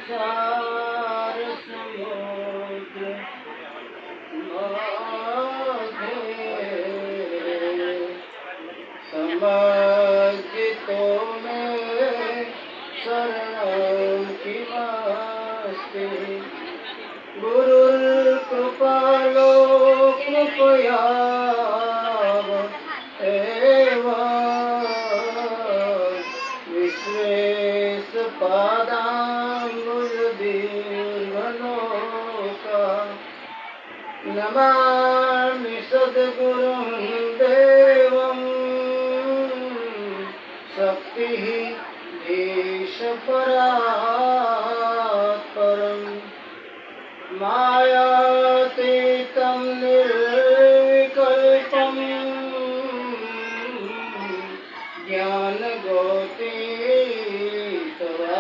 सार समुद्र माधे समर्पितो में शरणं किमस्ति गुरुर्कृपालो कृपयाव एव विश्वेशपादाम्बुजदीर्घनौका नमामि सद्गुरुं देवं शक्तिः ईशपरात्परम् मायातीतं निर्विकल्पं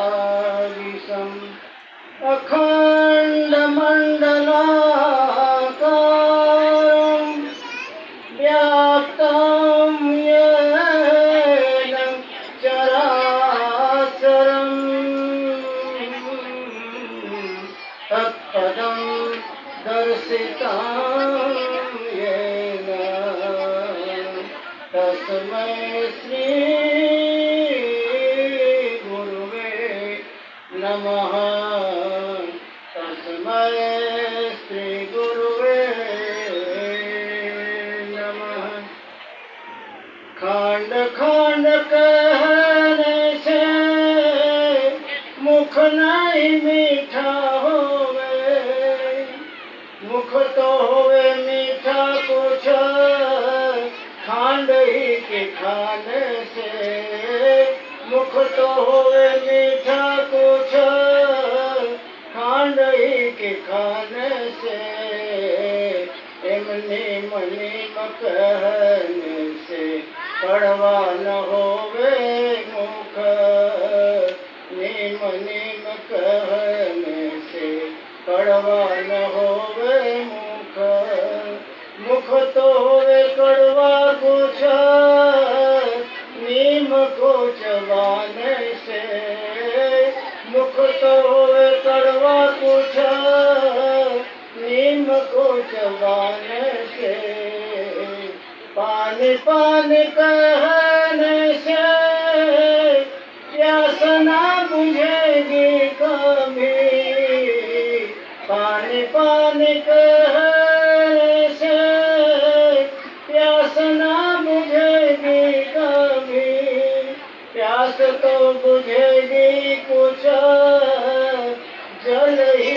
ज्ञानगोतीतवादिशम् अखण्डमण्डलाकारं व्याप्तं येन चराचरम् तत्पदं दर्शितं येन तस्मै श्री गुरुवे नमः तस्मै श्री गुरुवे नमः खंड खंड कहने से मुख नहीं मीठा होवे मुख तो होवे मीठा कुछ खांड ही के खाने से मुख तो होवे मीठा कुछ खांड ही के खाने से एमनी मनी कहने से कड़वा न होवे मुख नीम नीम कहने से कड़वा न होवे मुख मुख तो होवे कड़वा कुछ नीम को चबाने से मुख तो होवे कड़वा कुछ नीम को चबाने से पानी पानी कहने से प्यास ना बुझेगी कभी पानी पानी कहने से प्यास ना बुझेगी कभी प्यास तो बुझेगी कुछ जल ही